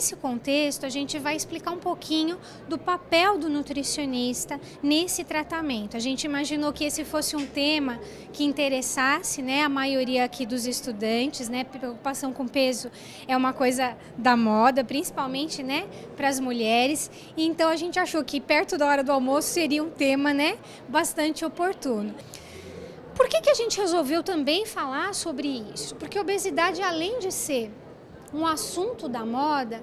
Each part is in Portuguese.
nesse contexto, a gente vai explicar um pouquinho do papel do nutricionista nesse tratamento. A gente imaginou que esse fosse um tema que interessasse, né, a maioria aqui dos estudantes, né? Preocupação com peso é uma coisa da moda, principalmente, né, para as mulheres. E então a gente achou que perto da hora do almoço seria um tema, né, bastante oportuno. Por que a gente resolveu também falar sobre isso? Porque a obesidade, além de ser um assunto da moda,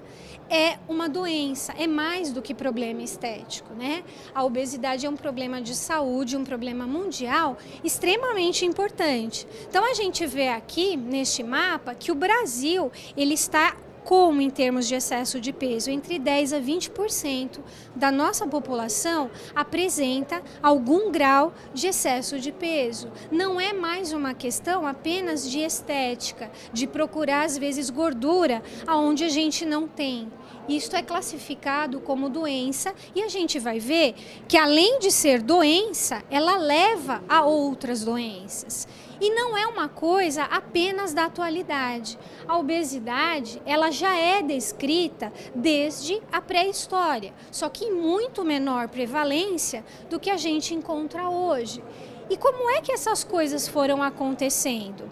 é uma doença, é mais do que problema estético, né? A obesidade é um problema de saúde, um problema mundial extremamente importante. Então a gente vê aqui neste mapa que o Brasil, ele está como em termos de excesso de peso, entre 10% a 20% da nossa população apresenta algum grau de excesso de peso. Não é mais uma questão apenas de estética, de procurar às vezes gordura aonde a gente não tem. Isto é classificado como doença e a gente vai ver que além de ser doença, ela leva a outras doenças. E não é uma coisa apenas da atualidade. A obesidade, ela já é descrita desde a pré-história, só que em muito menor prevalência do que a gente encontra hoje. E como é que essas coisas foram acontecendo?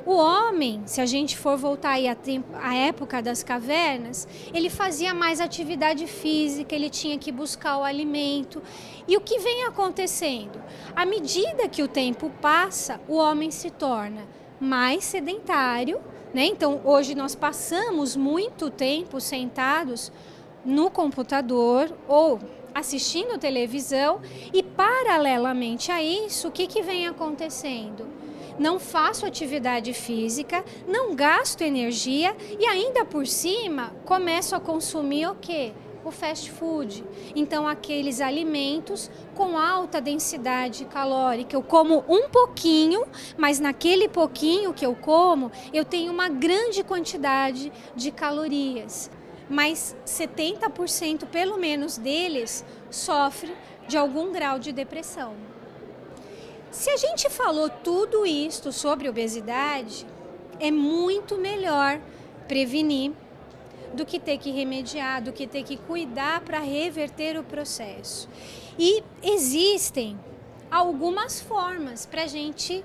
O homem, se a gente for voltar aí à época das cavernas, ele fazia mais atividade física, ele tinha que buscar o alimento. E o que vem acontecendo? À medida que o tempo passa, o homem se torna mais sedentário, né? Então, hoje nós passamos muito tempo sentados no computador ou assistindo televisão e, paralelamente a isso, o que vem acontecendo? Não faço atividade física, não gasto energia e ainda por cima começo a consumir o quê? O fast food. Então aqueles alimentos com alta densidade calórica, eu como um pouquinho, mas naquele pouquinho que eu como, eu tenho uma grande quantidade de calorias. Mas 70% pelo menos deles sofre de algum grau de depressão. Se a gente falou tudo isto sobre obesidade, é muito melhor prevenir do que ter que remediar, do que ter que cuidar para reverter o processo. E existem algumas formas para a gente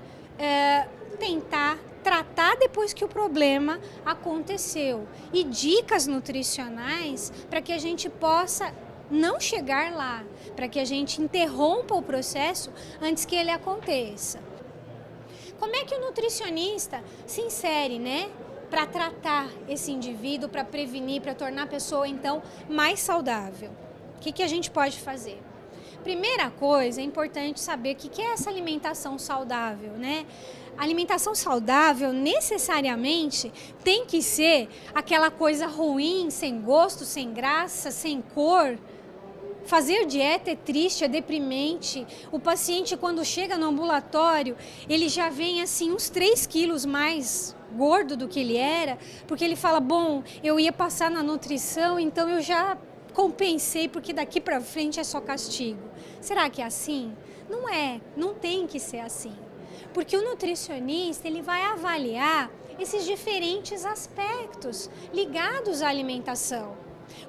tentar tratar depois que o problema aconteceu e dicas nutricionais para que a gente possa não chegar lá, para que a gente interrompa o processo antes que ele aconteça. Como é que o nutricionista se insere, né, para tratar esse indivíduo, para prevenir, para tornar a pessoa então mais saudável? O que a gente pode fazer? Primeira coisa, é importante saber o que é essa alimentação saudável, né? A alimentação saudável necessariamente tem que ser aquela coisa ruim, sem gosto, sem graça, sem cor. Fazer dieta é triste, é deprimente. O paciente, quando chega no ambulatório, ele já vem assim uns 3 quilos mais gordo do que ele era, porque ele fala, bom, eu ia passar na nutrição, então eu já compensei, porque daqui para frente é só castigo. Será que é assim? Não é, não tem que ser assim. Porque o nutricionista, ele vai avaliar esses diferentes aspectos ligados à alimentação.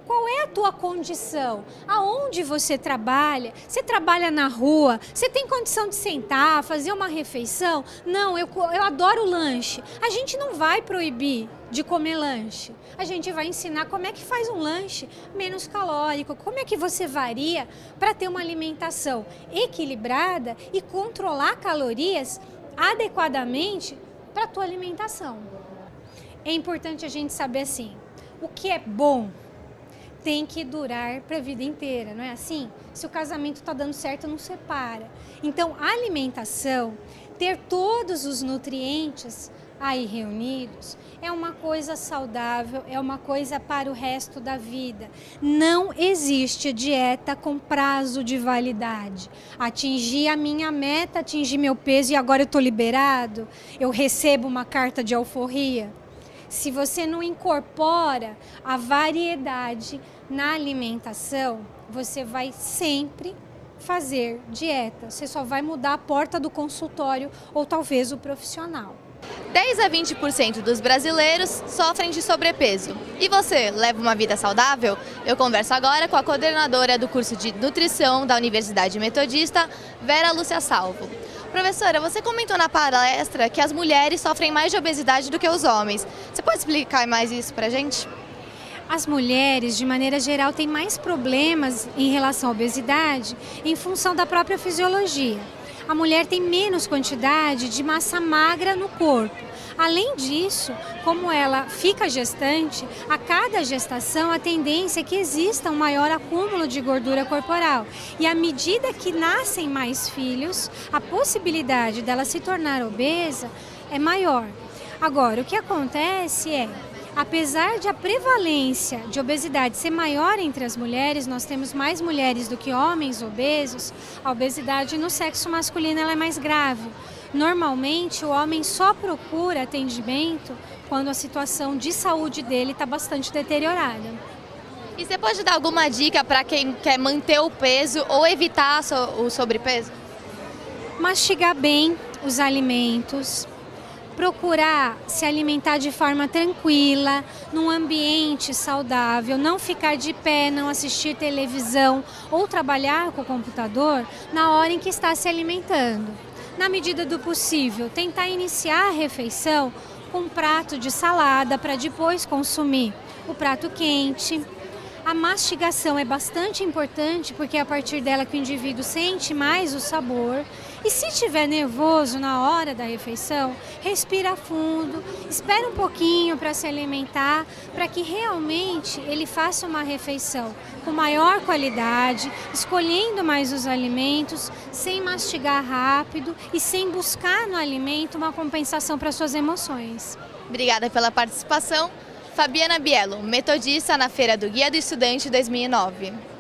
Qual é a tua condição? Aonde você trabalha? Você trabalha na rua? Você tem condição de sentar, fazer uma refeição? Não, eu adoro lanche. A gente não vai proibir de comer lanche. A gente vai ensinar como é que faz um lanche menos calórico, como é que você varia para ter uma alimentação equilibrada e controlar calorias adequadamente para a tua alimentação. É importante a gente saber assim, o que é bom tem que durar para a vida inteira, não é assim? Se o casamento está dando certo, não separa. Então, a alimentação, ter todos os nutrientes aí reunidos, é uma coisa saudável, é uma coisa para o resto da vida. Não existe dieta com prazo de validade. Atingir a minha meta, atingir meu peso e agora eu estou liberado, eu recebo uma carta de alforria. Se você não incorpora a variedade na alimentação, você vai sempre fazer dieta. Você só vai mudar a porta do consultório ou talvez o profissional. 10 a 20% dos brasileiros sofrem de sobrepeso. E você, leva uma vida saudável? Eu converso agora com a coordenadora do curso de nutrição da Universidade Metodista, Vera Lúcia Salvo. Professora, você comentou na palestra que as mulheres sofrem mais de obesidade do que os homens. Você pode explicar mais isso pra gente? As mulheres, de maneira geral, têm mais problemas em relação à obesidade em função da própria fisiologia. A mulher tem menos quantidade de massa magra no corpo. Além disso, como ela fica gestante, a cada gestação a tendência é que exista um maior acúmulo de gordura corporal. E à medida que nascem mais filhos, a possibilidade dela se tornar obesa é maior. Agora, o que acontece é, apesar de a prevalência de obesidade ser maior entre as mulheres, nós temos mais mulheres do que homens obesos, a obesidade no sexo masculino ela é mais grave. Normalmente, o homem só procura atendimento quando a situação de saúde dele está bastante deteriorada. E você pode dar alguma dica para quem quer manter o peso ou evitar o sobrepeso? Mastigar bem os alimentos, procurar se alimentar de forma tranquila, num ambiente saudável, não ficar de pé, não assistir televisão ou trabalhar com o computador na hora em que está se alimentando. Na medida do possível, tentar iniciar a refeição com um prato de salada para depois consumir o prato quente. A mastigação é bastante importante porque é a partir dela que o indivíduo sente mais o sabor. E se estiver nervoso na hora da refeição, respira fundo, espera um pouquinho para se alimentar, para que realmente ele faça uma refeição com maior qualidade, escolhendo mais os alimentos, sem mastigar rápido e sem buscar no alimento uma compensação para suas emoções. Obrigada pela participação. Fabiana Bielo, metodista na Feira do Guia do Estudante 2009.